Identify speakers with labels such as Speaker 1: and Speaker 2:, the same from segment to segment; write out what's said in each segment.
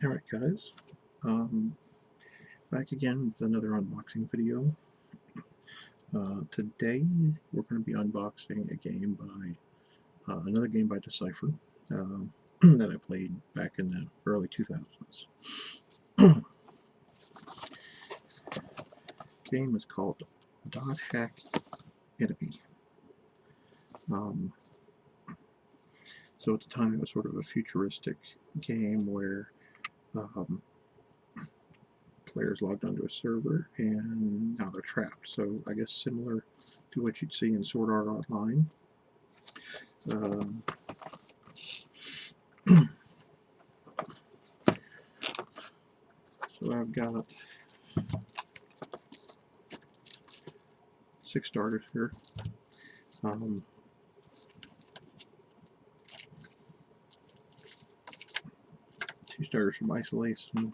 Speaker 1: Alright guys, um, back again with another unboxing video. Today we're going to be unboxing a game by, another game by Decipher that I played back in the early 2000s. Game is called Dot Hack Enemy. So at the time it was sort of a futuristic game where players logged onto a server and now they're trapped. So I guess similar to what you'd see in Sword Art Online. So I've got 6 starters here. 2 starters from Isolation,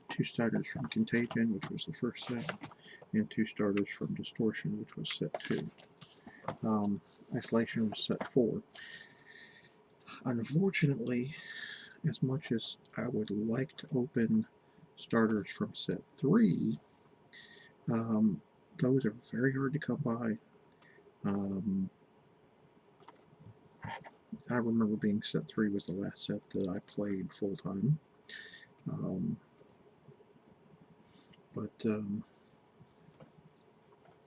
Speaker 1: 2 starters from Contagion, which was the first set, and 2 starters from Distortion, which was set 2. Isolation was set 4. Unfortunately, as much as I would like to open starters from set 3, those are very hard to come by. I remember being set 3 was the last set that I played full time.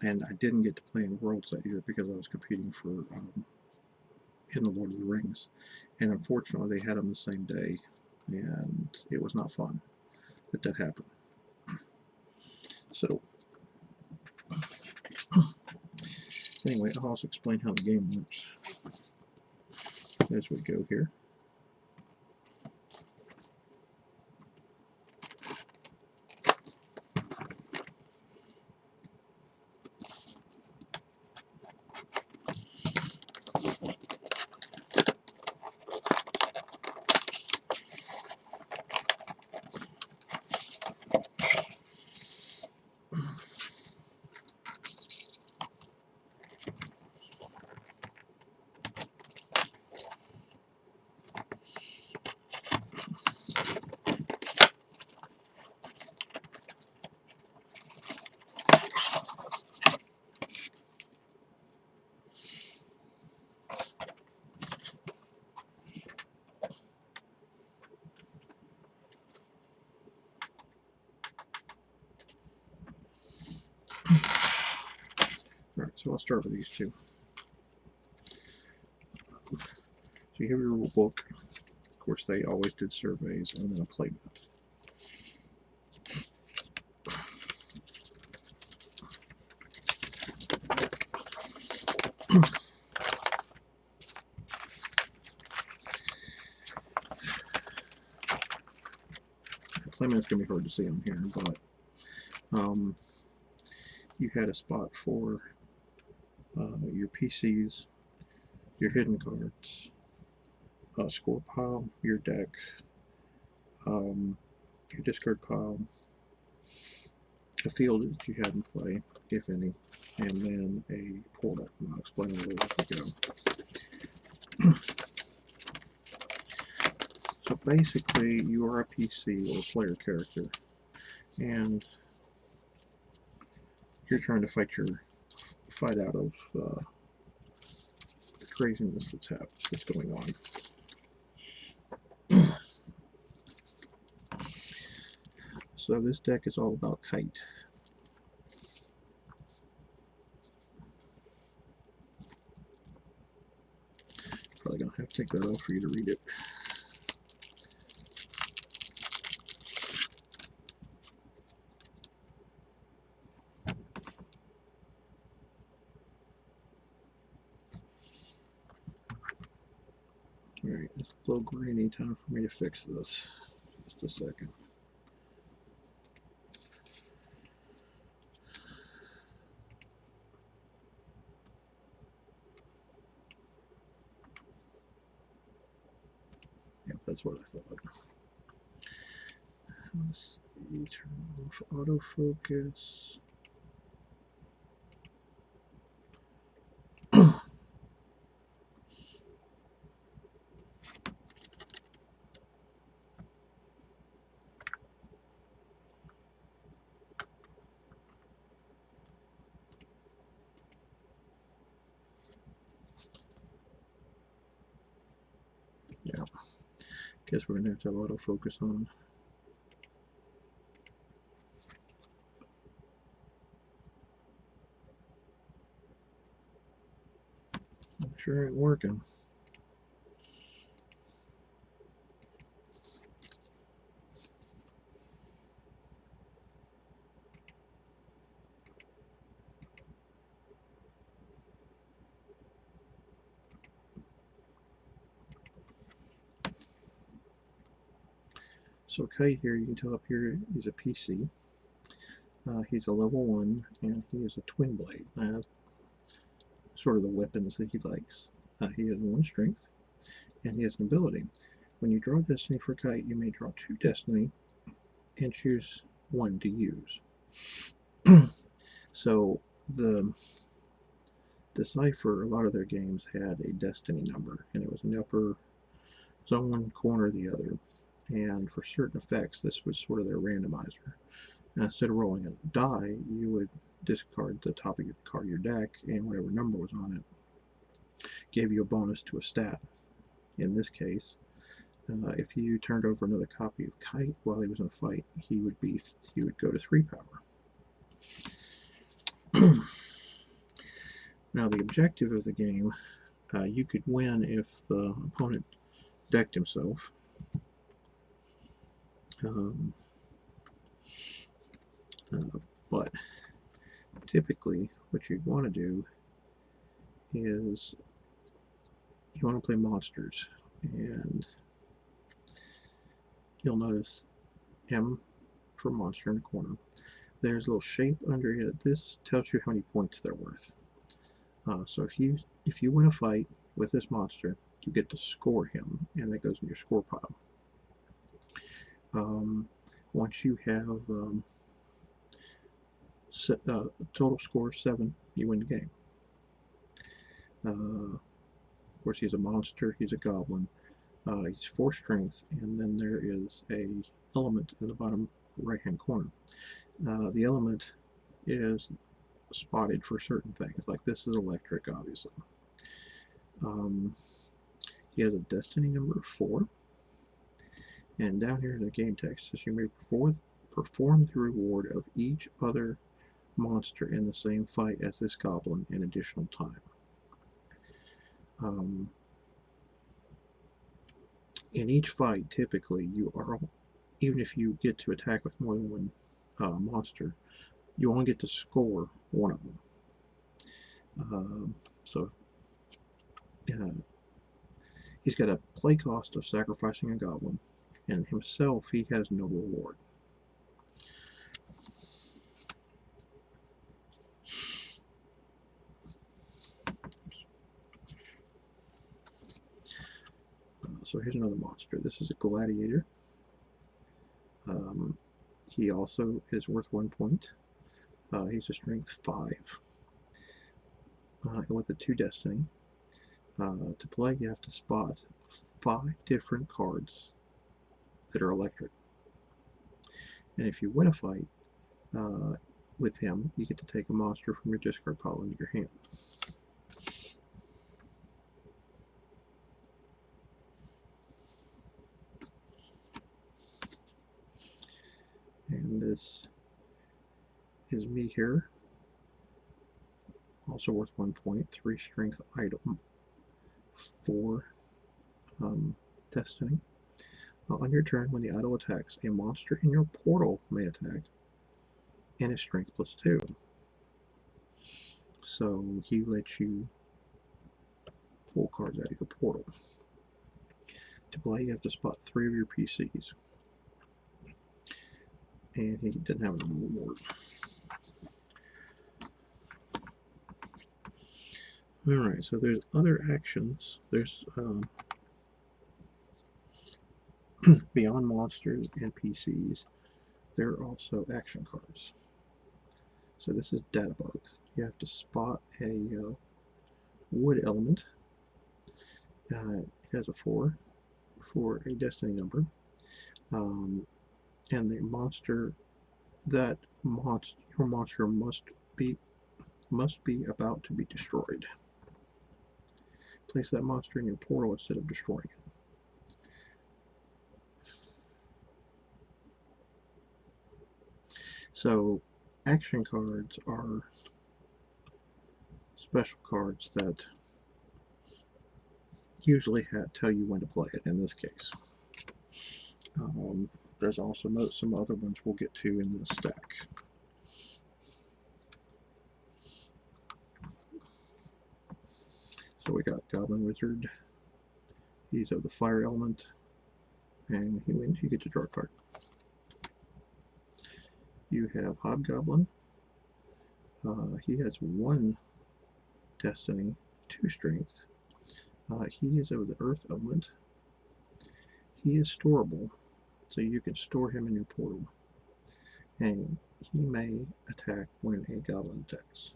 Speaker 1: And I didn't get to play in Worlds that year because I was competing for in the Lord of the Rings, and unfortunately they had them the same day, and it was not fun that happened. So anyway, I'll also explain how the game works as we go here. Alright, so I'll start with these two. So you have your rule book. Of course, they always did surveys, and then a playmat. Playmat's going to be hard to see on here, but you had a spot for your PCs, your hidden cards, score pile, your deck, your discard pile, a field that you had in play, if any, and then a portal. And I'll explain a little as we go. So basically, you are a PC or a player character, and you're trying to fight out of the craziness that's going on. So this deck is all about Kite. Probably gonna have to take that off for you to read it. Alright, it's a little grainy. Time for me to fix this. Just a second. Yep, that's what I thought. Let's see, turn off autofocus. Guess we're going to have autofocus on. Sure ain't working. So Kite here, you can tell up here, he's a PC. He's a level 1, and he is a twin blade. Sort of the weapons that he likes. He has 1 strength, and he has an ability. When you draw Destiny for Kite, you may draw 2 Destiny and choose 1 to use. So the Decipher, a lot of their games had a Destiny number, and it was in the upper one corner or the other. And for certain effects, this was sort of their randomizer. And instead of rolling a die, you would discard the top of your card of your deck, and whatever number was on it gave you a bonus to a stat. In this case, if you turned over another copy of Kite while he was in a fight, he would go to 3 power. Now the objective of the game, you could win if the opponent decked himself. But typically what you'd want to do is you want to play monsters, and you'll notice M for monster in the corner. There's a little shape under it. This tells you how many points they're worth. So if you win a fight with this monster, you get to score him, and that goes in your score pile. Once you have a total score of 7, you win the game. Of course, he's a monster. He's a goblin. He's 4 strength, and then there is a element in the bottom right-hand corner. The element is spotted for certain things, like this is electric, obviously. He has a destiny number of 4, and down here in the game text says you may perform the reward of each other monster in the same fight as this goblin in additional time. In each fight, typically, even if you get to attack with more than 1 monster, you only get to score 1 of them. He's got a play cost of sacrificing a goblin, and himself, he has no reward. So here's another monster. This is a gladiator. He also is worth 1 point. He's a strength 5 with a 2 destiny. To play, you have to spot 5 different cards that are electric. And if you win a fight with him, you get to take a monster from your discard pile into your hand. And this is me here. Also worth 1 point, 3 strength item, 4 destiny. On your turn, when the idol attacks, a monster in your portal may attack, and is strength +2. So he lets you pull cards out of your portal. To play, you have to spot 3 of your PCs. And he didn't have any reward. Alright, so there's other actions. There's beyond monsters and PCs, there are also action cards. So this is Databug. You have to spot a wood element. It has a 4 for a destiny number. And the monster your monster must be about to be destroyed. Place that monster in your portal instead of destroying it. So action cards are special cards that usually tell you when to play it in this case. There's also some other ones we'll get to in this stack. So we got Goblin Wizard. He's of the fire element, and he wins. You get to draw a card. You have Hobgoblin. He has 1 destiny, 2 strength. He is of the earth element. He is storable, so you can store him in your portal. And he may attack when a goblin attacks.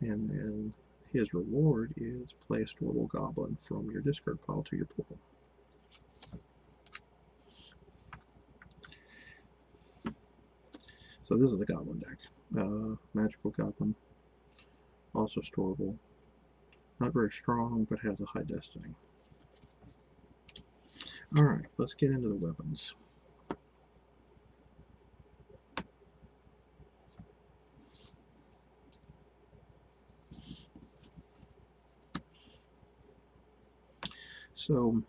Speaker 1: And then his reward is play a storable goblin from your discard pile to your portal. So this is a goblin deck. Magical goblin, also storable. Not very strong, but has a high destiny. Alright, let's get into the weapons. So,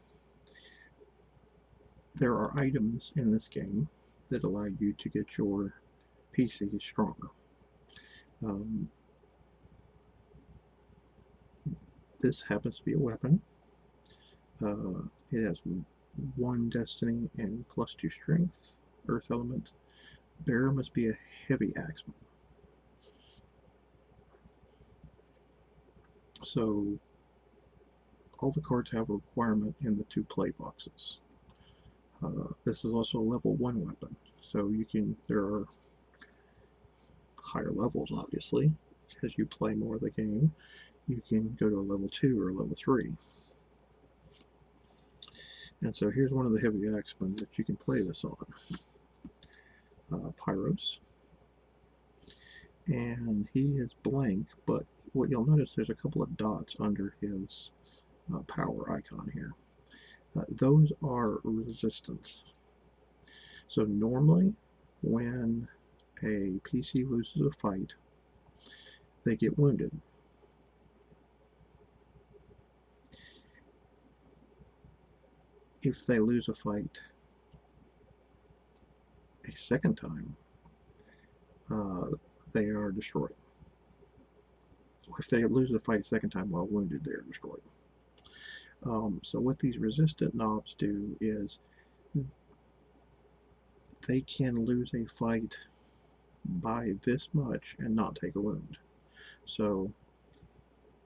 Speaker 1: there are items in this game that allow you to get your PC stronger. This happens to be a weapon. It has 1 destiny and +2 strength, earth element. Bearer must be a heavy axeman. So all the cards have a requirement in the 2 play boxes. This is also a level 1 weapon, so there are higher levels, obviously. As you play more of the game, you can go to a level 2 or a level 3. And so here's one of the heavy axemen that you can play this on. Pyros. And he is blank, but what you'll notice, there's a couple of dots under his power icon here. Those are resistance. So normally, when a PC loses a fight, they get wounded. If they lose a fight a second time, they are destroyed. If they lose a fight a second time while wounded, they are destroyed. So what these resistant knobs do is they can lose a fight by this much and not take a wound. So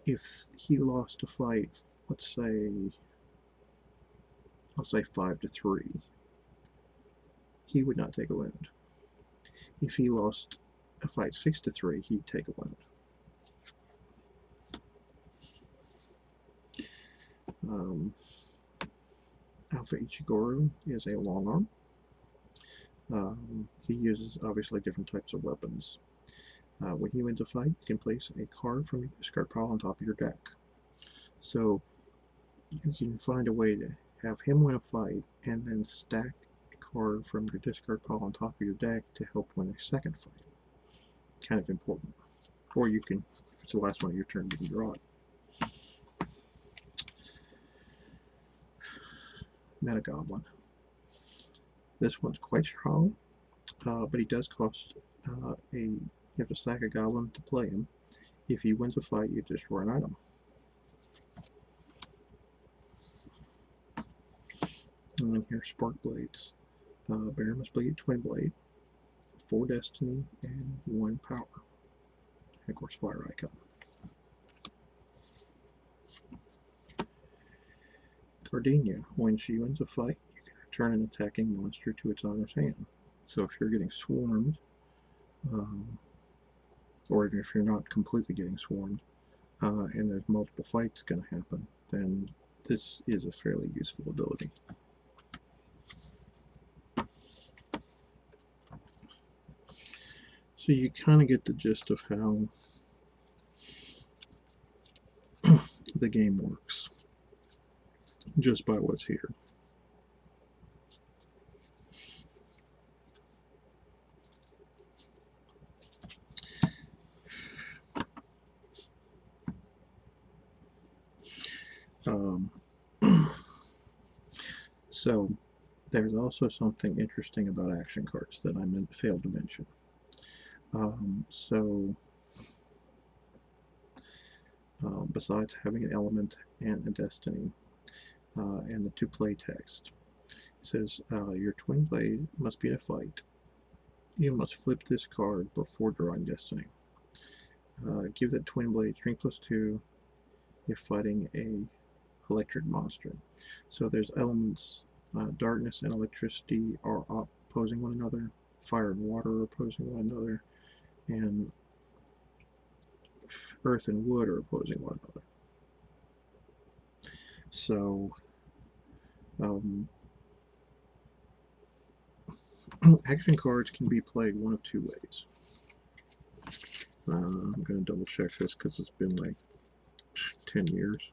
Speaker 1: if he lost a fight, let's say 5-3, he would not take a wound. If he lost a fight 6-3, he'd take a wound. Alpha Ichigoro is a long arm. He uses obviously different types of weapons. When he wins a fight, you can place a card from your discard pile on top of your deck. So you can find a way to have him win a fight and then stack a card from your discard pile on top of your deck to help win a second fight. Kind of important. Or you can, if it's the last one of your turn, you can draw it. Meta Goblin. This one's quite strong, but he does cost you have to sack a goblin to play him. If he wins a fight, you destroy an item. And then here's Spark Blades. Bear must bleed Twin Blade, 4 destiny, and 1 power. And of course, fire icon. Gardenia. When she wins a fight, you can return an attacking monster to its owner's hand. So if you're getting swarmed, or even if you're not completely getting swarmed, and there's multiple fights going to happen, then this is a fairly useful ability. So you kind of get the gist of how the game works just by what's here. Um, so there's also something interesting about action cards that I failed to mention. Besides having an element and a destiny, and the to-play text, it says your twin blade must be in a fight. You must flip this card before drawing destiny. Give that twin blade strength +2 if fighting a electric monster. So there's elements, darkness and electricity are opposing one another, fire and water are opposing one another, and earth and wood are opposing one another. So action cards can be played one of two ways. I'm going to double check this because it's been like 10 years.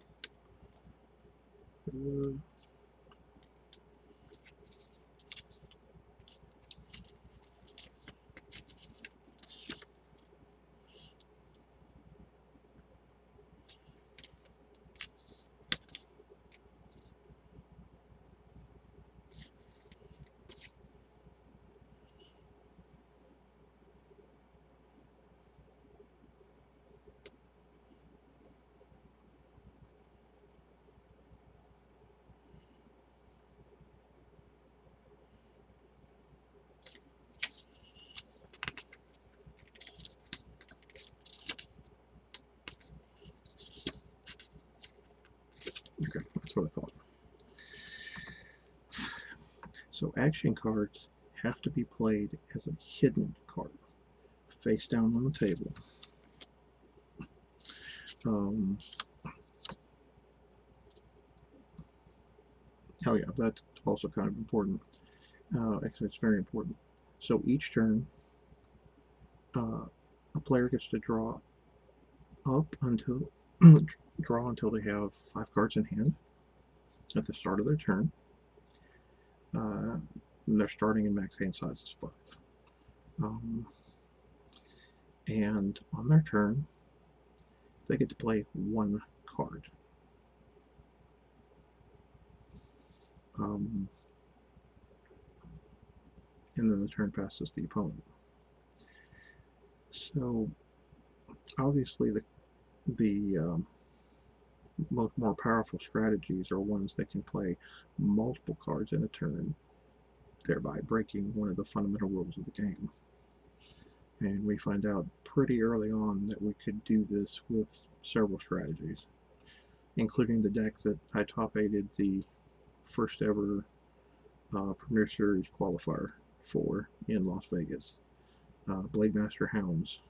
Speaker 1: Okay, that's what I thought. So action cards have to be played as a hidden card, face down on the table. Oh yeah, that's also kind of important. Actually, it's very important. So each turn, a player gets to draw up until they have 5 cards in hand at the start of their turn. And they're starting in max hand size is 5. And on their turn, they get to play 1 card. And then the turn passes the opponent. So obviously the more powerful strategies are ones that can play multiple cards in a turn, thereby breaking one of the fundamental rules of the game. And we find out pretty early on that we could do this with several strategies, including the deck that I top-8'd the first ever Premier Series qualifier for in Las Vegas. Blade Master Hounds.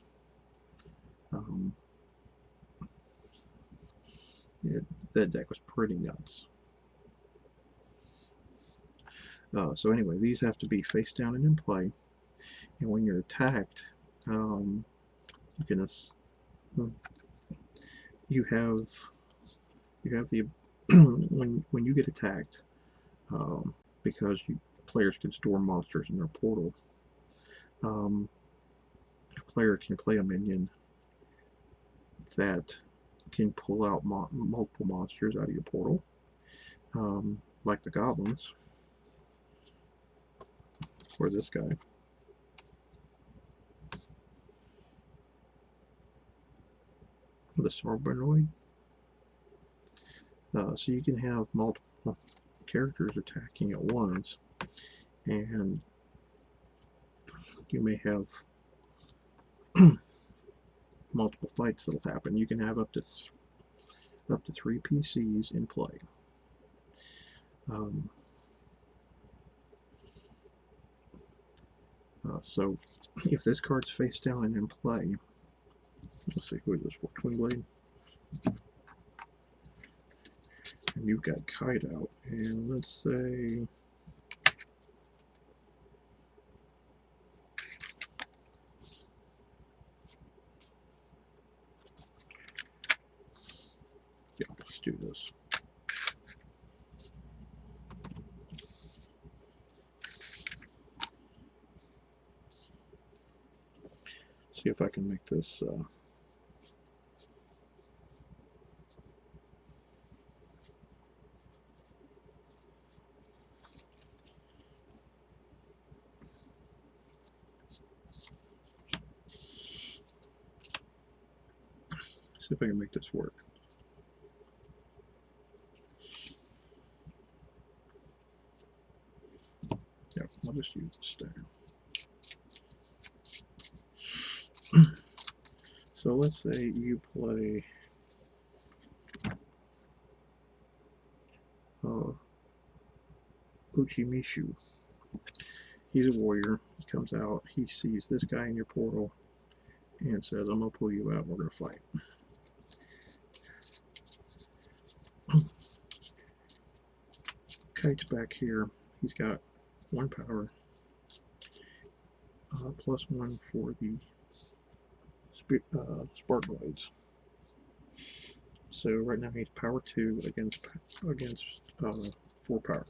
Speaker 1: That deck was pretty nuts. So anyway, these have to be face down and in play, and when you're attacked, you have the when you get attacked, because players can store monsters in their portal. A player can play a minion that can pull out multiple monsters out of your portal, like the goblins, or this guy. The Sorbanoid. So you can have multiple characters attacking at once, and you may have multiple fights that'll happen. You can have up to 3 PCs in play. So if this card's face down and in play, let's see, who is this for? Twin Blade. And you've got Kite out, and let's say yeah, let's do this. See if I can make this see if I can make this work. Yep, I'll just use the stair. So let's say you play Uchimishu. He's a warrior. He comes out, he sees this guy in your portal and says, I'm going to pull you out, we're going to fight. Kite's back here. He's got 1 power, +1 for the spark blades. So right now he's power 2 against 4 power.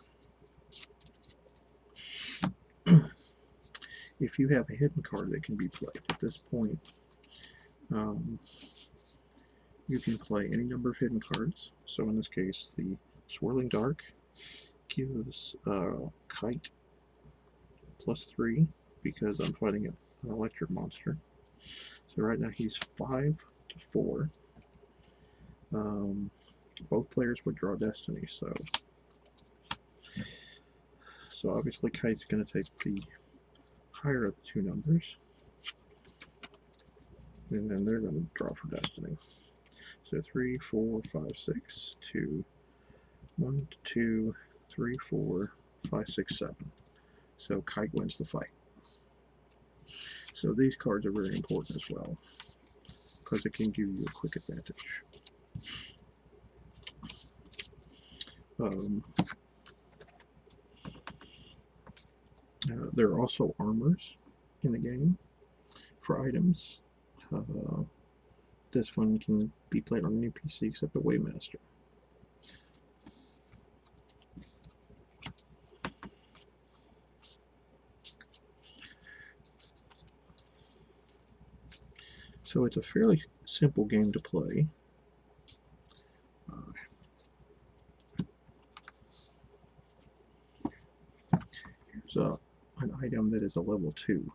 Speaker 1: If you have a hidden card that can be played at this point, you can play any number of hidden cards. So in this case, the Swirling Dark gives Kite +3 because I'm fighting an electric monster. So right now he's 5 to 4. Both players would draw Destiny, so obviously Kite's going to take the higher of the 2 numbers, and then they're going to draw for Destiny. So 3, 4, 5, 6, 2, 1, 2, 3, 4, 5, 6, 7. So Kite wins the fight. So these cards are very important as well, because it can give you a quick advantage. There are also armors in the game for items. This one can be played on any PC except the Waymaster. So it's a fairly simple game to play. Here's an item that is a level 2.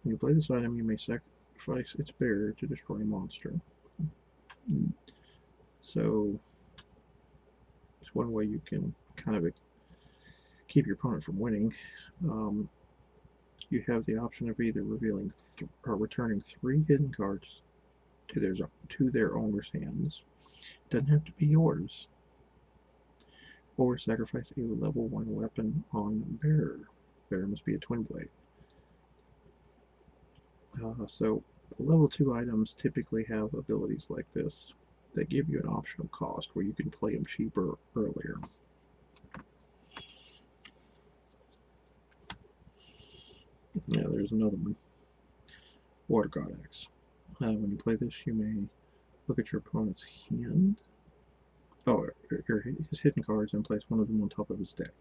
Speaker 1: When you play this item, you may sacrifice its bearer to destroy a monster. So it's one way you can kind of keep your opponent from winning. You have the option of either revealing or returning 3 hidden cards to their owner's hands. Doesn't have to be yours. Or sacrifice a level 1 weapon on bearer. Bearer must be a twin blade. So level 2 items typically have abilities like this that give you an optional cost where you can play them cheaper earlier. Yeah, there's another one. Water God Axe. When you play this, you may look at your opponent's hand. Oh, his hidden cards and place one of them on top of his deck.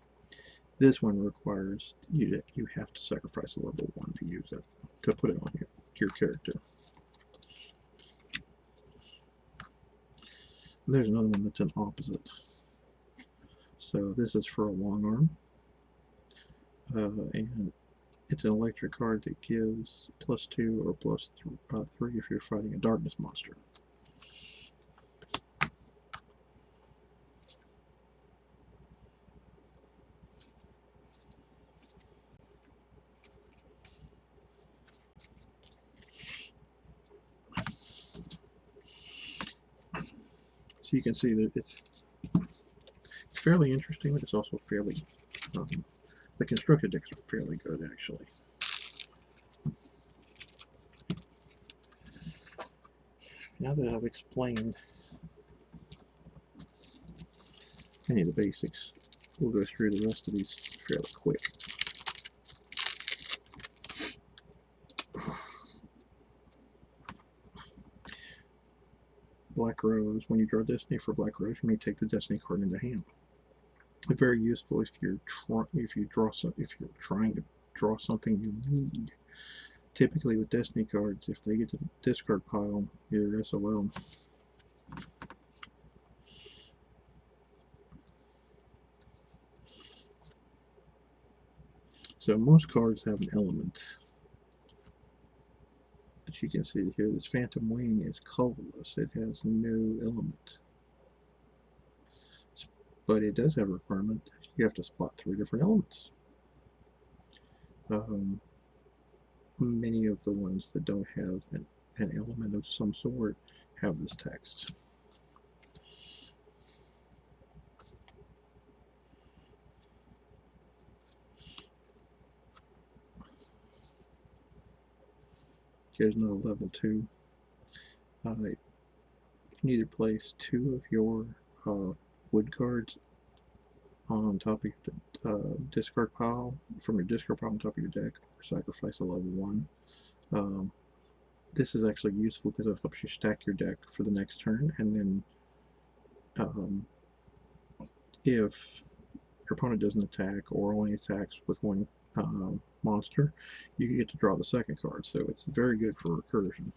Speaker 1: This one requires you have to sacrifice a level 1 to use it, to put it on your character. And there's another one that's an opposite. So this is for a long arm, and it's an electric card that gives +2 or +3 if you're fighting a darkness monster. So you can see that it's fairly interesting, but it's also fairly, the constructed decks are fairly good actually. Now that I've explained any of the basics, we'll go through the rest of these fairly quick. Black Rose. When you draw Destiny for Black Rose, you may take the Destiny card into hand. It's very useful if you're trying to draw something you need. Typically with Destiny cards, if they get to the discard pile, you're SOL. So most cards have an element that you can see here, this Phantom Wing is colorless. It has no element. But it does have a requirement. You have to spot 3 different elements. Many of the ones that don't have an element of some sort have this text. Here's another level 2. You can either place 2 of your wood cards on top of your discard pile, from your discard pile on top of your deck, or sacrifice a level 1. This is actually useful because it helps you stack your deck for the next turn, and then if your opponent doesn't attack or only attacks with 1 monster, you get to draw the second card, so it's very good for recursion.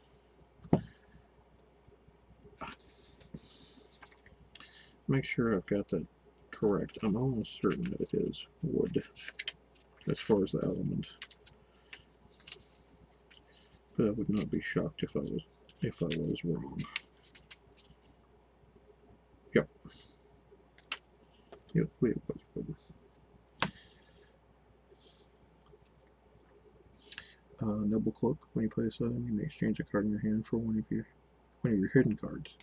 Speaker 1: Make sure I've got that correct. I'm almost certain that it is wood as far as the element, but I would not be shocked if I was wrong. Yep. It was wood. Noble Cloak. When you play this item, you may exchange a card in your hand for one of your hidden cards.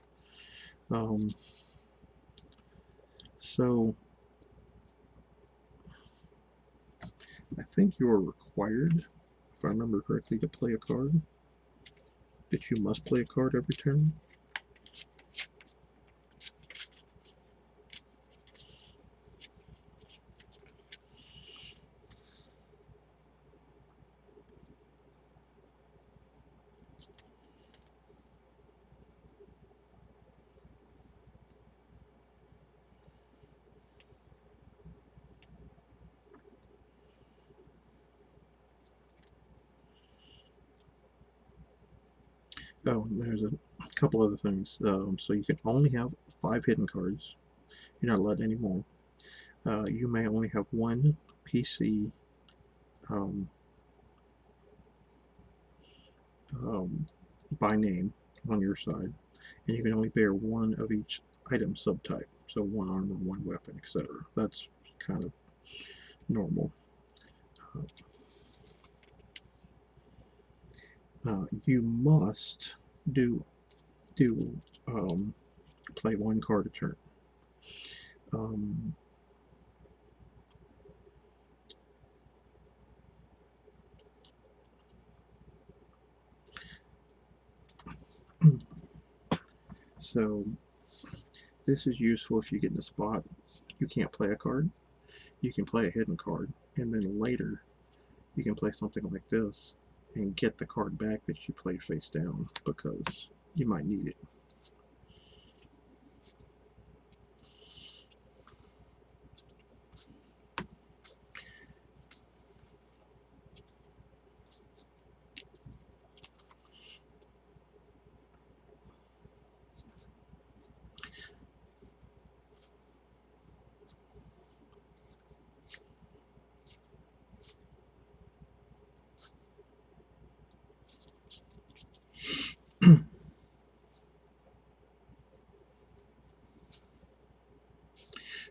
Speaker 1: So I think you're required, if I remember correctly, to play a card. That you must play a card every turn. Oh, there's a couple other things. So you can only have 5 hidden cards. You're not allowed any more. You may only have 1 PC by name on your side, and you can only bear 1 of each item subtype. So 1 armor, 1 weapon, etc. That's kind of normal. You must play 1 card a turn. So this is useful if you get in a spot you can't play a card. You can play a hidden card, and then later you can play something like this and get the card back that you played face down, because you might need it.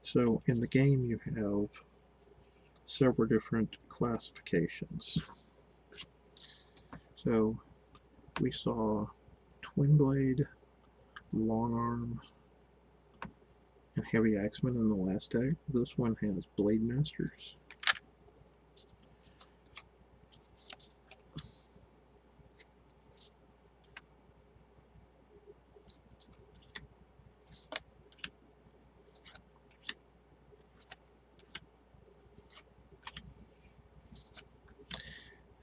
Speaker 1: So in the game you have several different classifications. So we saw Twin Blade, Long Arm, and Heavy Axeman in the last deck. This one has Blade Masters.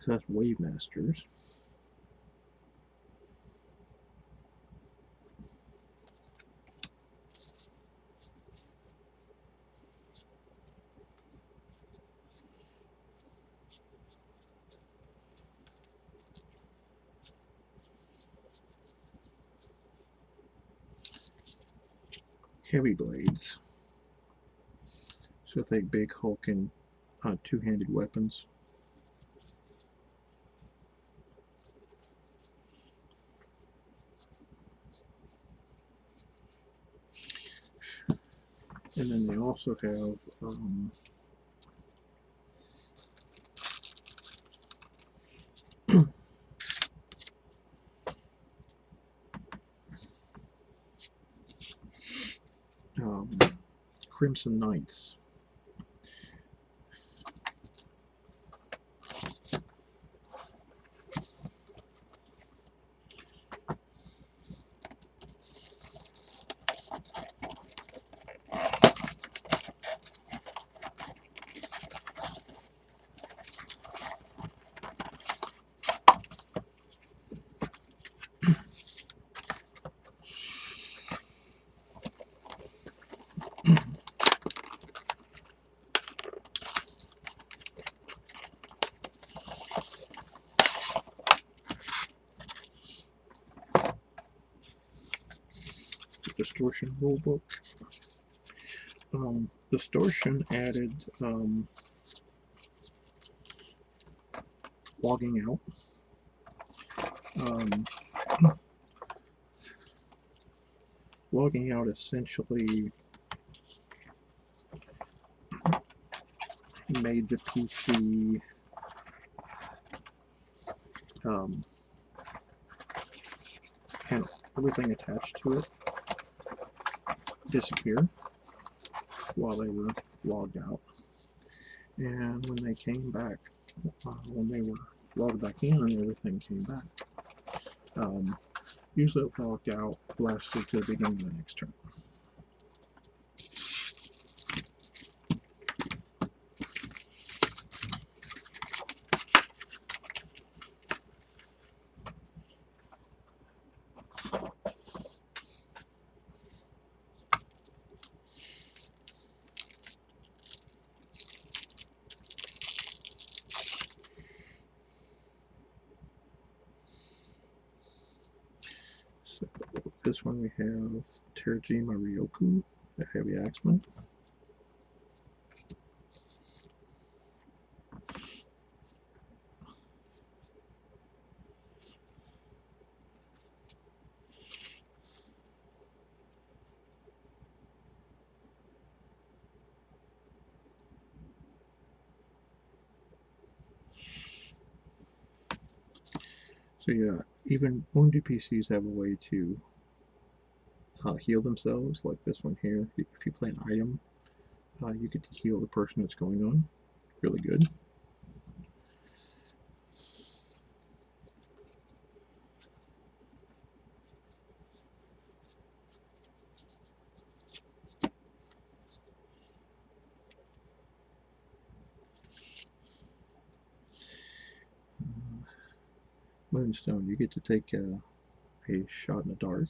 Speaker 1: This has Wave Masters. Heavy Blades. So think big hulking two-handed weapons. And then they also have Crimson Knights. Distortion rulebook. Distortion added logging out. Logging out essentially made the PC and everything attached to it disappear while they were logged out. And when they came back, when they were logged back in and everything came back, usually logged out lasted to the beginning of the next turn. So this one we have Terajima Ryoku, the Heavy Axeman. So yeah, even wounded PCs have a way to heal themselves, like this one here. If you play an item, you get to heal the person that's going on. Really good. Moonstone, you get to take a shot in the dark.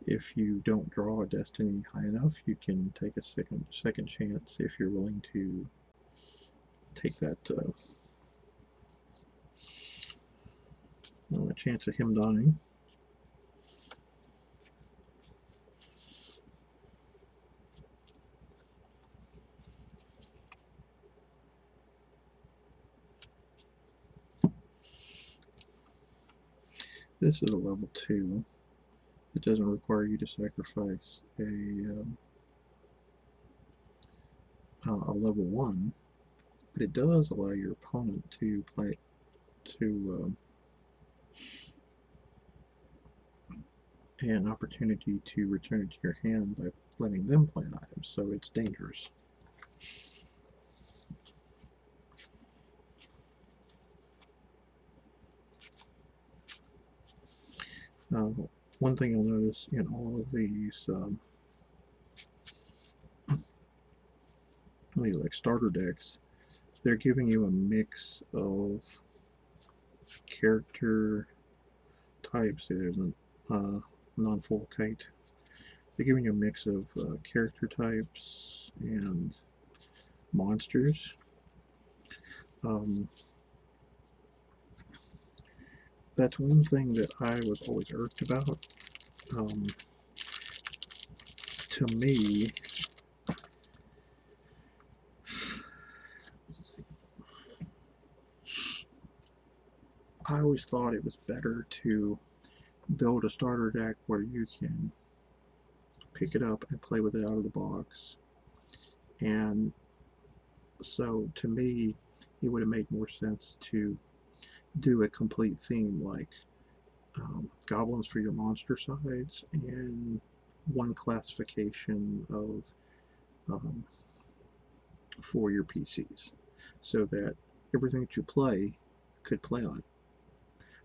Speaker 1: If you don't draw a destiny high enough, you can take a second chance if you're willing to take that chance of him dying. This is a level 2. It doesn't require you to sacrifice a level 1, but it does allow your opponent to play an opportunity to return it to your hand by letting them play an item, so it's dangerous. One thing you'll notice in all of these like starter decks, they're giving you a mix of character types. There's a non-foil Kite. They're giving you a mix of character types and monsters. That's one thing that I was always irked about. To me, I always thought it was better to build a starter deck where you can pick it up and play with it out of the box. And so to me, it would have made more sense to do a complete theme like goblins for your monster sides and one classification of for your PCs, so that everything that you play could play on it.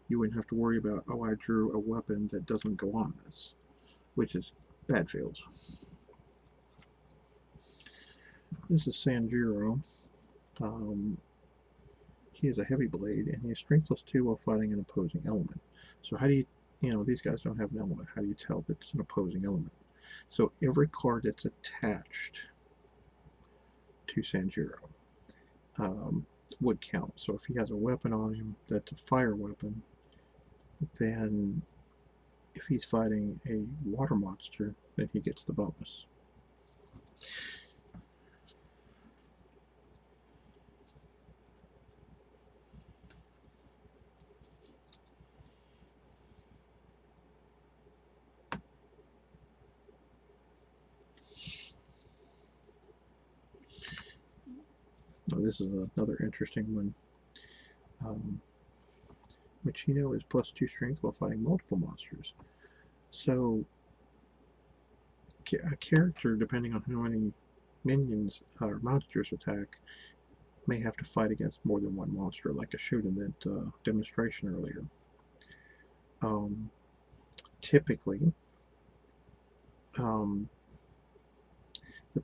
Speaker 1: You wouldn't have to worry about, oh, I drew a weapon that doesn't go on this, which is bad feels. This is Sanjuro. He has a heavy blade, and he has strength +2 while fighting an opposing element. So how do you, these guys don't have an element. How do you tell that it's an opposing element? So every card that's attached to Sanjuro would count. So if he has a weapon on him that's a fire weapon, then if he's fighting a water monster, then he gets the bonus. Now this is another interesting one. Machino is +2 strength while fighting multiple monsters. So a character, depending on how many minions or monsters attack, may have to fight against more than one monster, like I showed in that demonstration earlier. Typically, the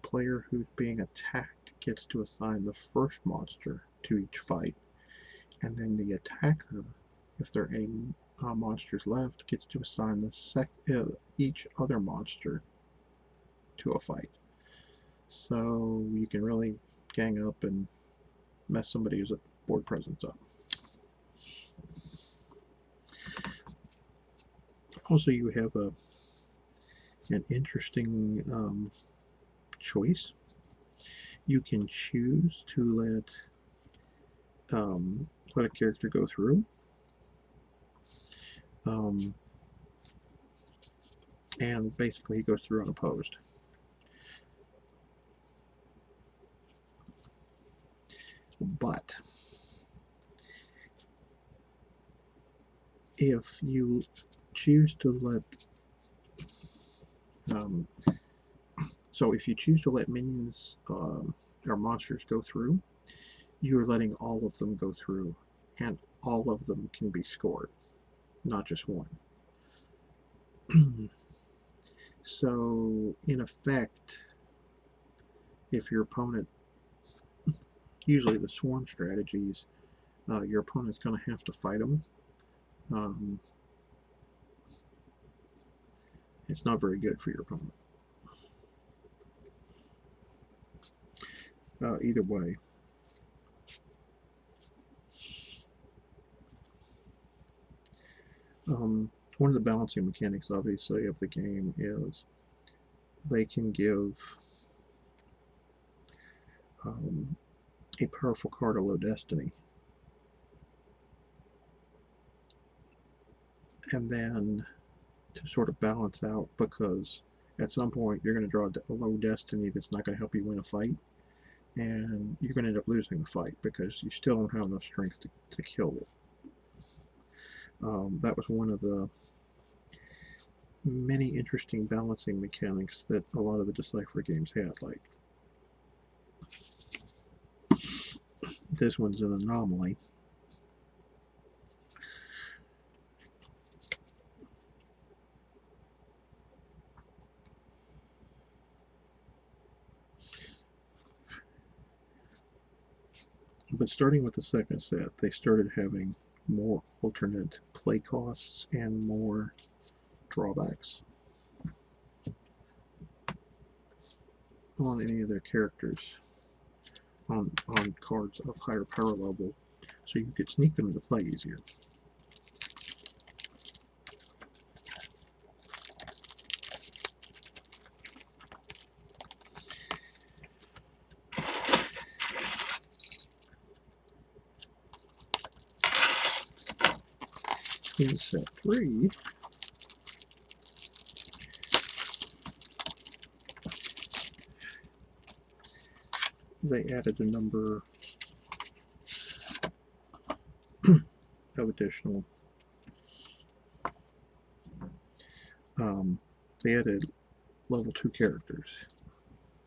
Speaker 1: player who's being attacked gets to assign the first monster to each fight, and then the attacker, if there are any monsters left, gets to assign each other monster to a fight. So you can really gang up and mess somebody's board presence up. Also, you have an interesting choice. You can choose to let a character go through, and basically he goes through unopposed. But if you choose to let if you choose to let minions or monsters go through, you are letting all of them go through, and all of them can be scored, not just one. So in effect, if your opponent, usually the swarm strategies, your opponent's going to have to fight them. It's not very good for your opponent. Either way. One of the balancing mechanics, obviously, of the game is they can give a powerful card a low destiny, and then to sort of balance out, because at some point you're going to draw a low destiny that's not going to help you win a fight, and you're going to end up losing the fight because you still don't have enough strength to kill it. That was one of the many interesting balancing mechanics that a lot of the Decipher games had. Like, this one's an anomaly. But starting with the second set, they started having more alternate play costs and more drawbacks on any of their characters on cards of higher power level, so you could sneak them into play easier. In set 3, they added a number of additional. They added level 2 characters.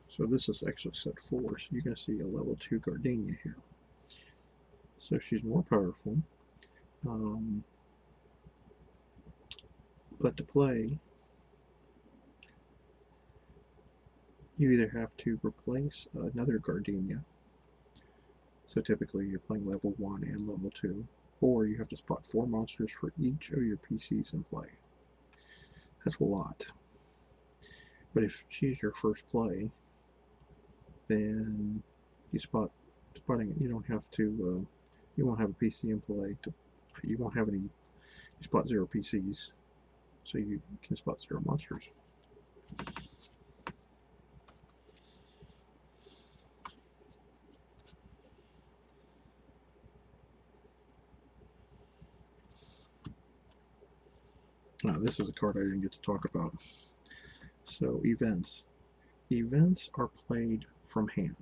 Speaker 1: So this is actually set 4, so you're going to see a level 2 Gardenia here. So she's more powerful. But to play, you either have to replace another Gardenia. So typically you're playing level 1 and level 2. Or you have to spot 4 monsters for each of your PCs in play. That's a lot. But if she's your first play, then spotting it. You don't have to. You won't have a PC in play. You won't have any. You spot 0 PCs, so you can spot 0 monsters. Now, this is a card I didn't get to talk about. So events. Events are played from hand.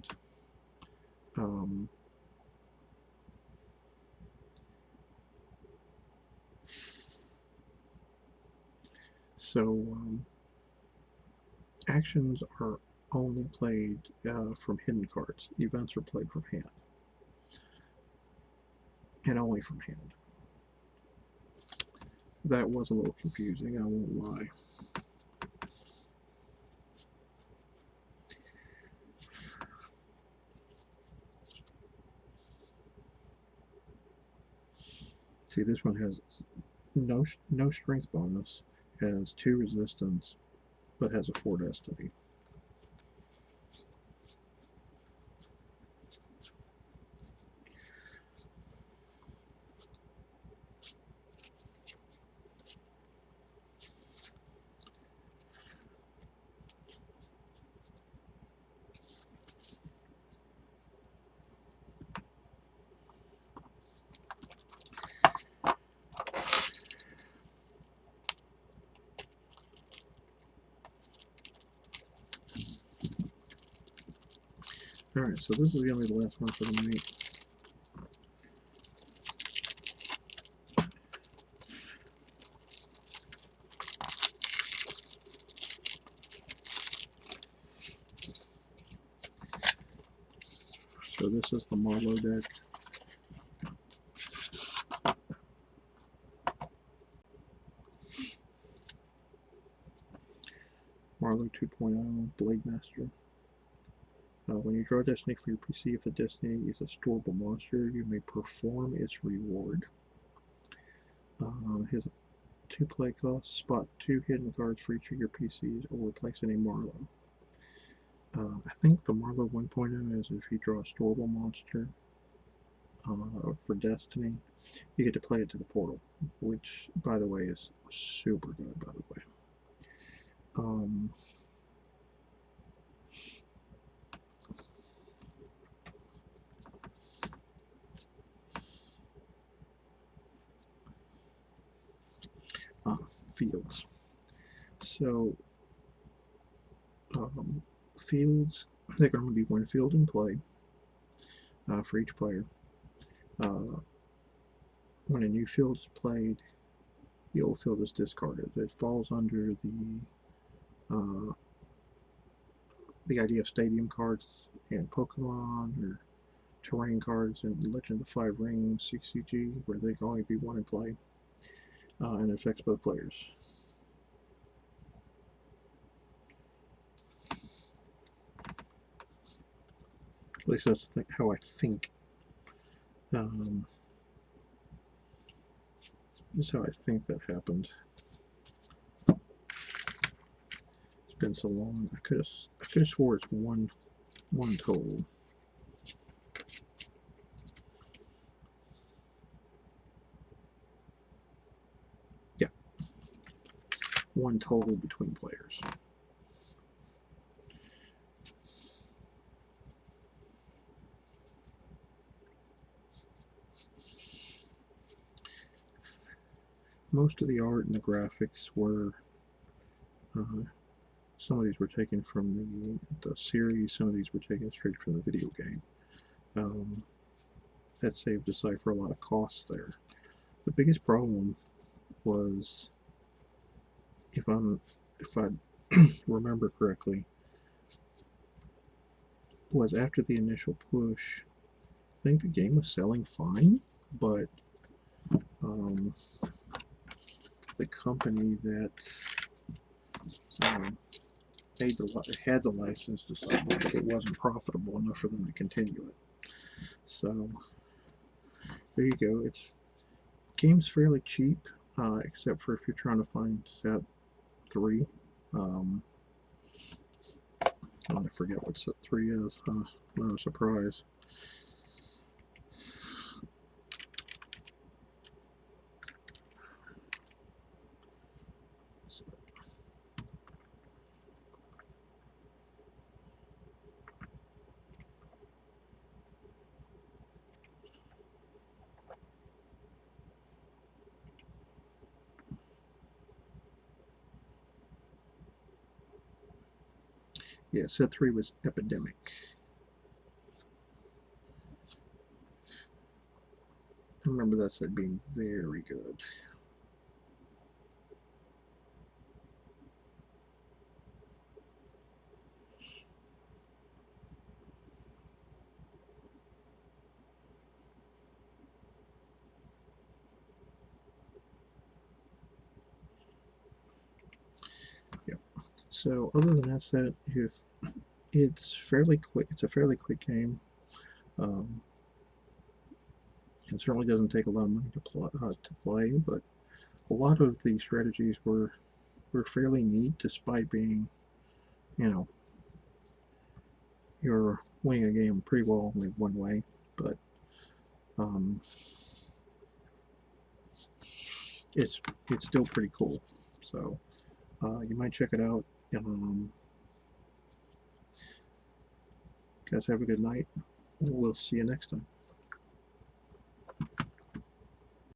Speaker 1: Actions are only played from hidden cards. Events are played from hand. And only from hand. That was a little confusing, I won't lie. See, this one has no strength bonus, has 2 resistance, but has a 4 destiny. Alright, so this is going to be the last one for the night. So this is the Marlowe deck. Marlowe 2.0, Blade Master. When you draw a destiny for your PC, if the destiny is a storeable monster, you may perform its reward. His 2 play costs, spot 2 hidden cards for each of your PCs, or replace any Marlowe. I think the Marlowe 1.0 is if you draw a storeable monster for Destiny, you get to play it to the portal, which, by the way, is super good, by the way. Fields. So, fields, they're going to be 1 field in play for each player. When a new field is played, the old field is discarded. It falls under the idea of stadium cards and Pokemon, or terrain cards in Legend of the 5 Rings TCG, where they can only be 1 in play, and it affects both players. At least that's how I think. This is how I think that happened. It's been so long. I could have swore it's one total. Yeah, 1 total between players. Most of the art and the graphics were some of these were taken from the series, some of these were taken straight from the video game. That saved Decipher a lot of costs there. The biggest problem was, if I remember correctly, was after the initial push, I think the game was selling fine, but the company that had the license decided that it wasn't profitable enough for them to continue it. So there you go. Game's fairly cheap, except for if you're trying to find set 3. I forget what set 3 is. No surprise. Yeah, set 3 was Epidemic. I remember that set being very good. Yeah. So other than that set, if it's fairly quick, it's a fairly quick game. It certainly doesn't take a lot of money to play, but a lot of the strategies were fairly neat, despite being, you know, you're winning a game pretty well only one way. But it's still pretty cool. So you might check it out. Guys, have a good night. We'll see you next time.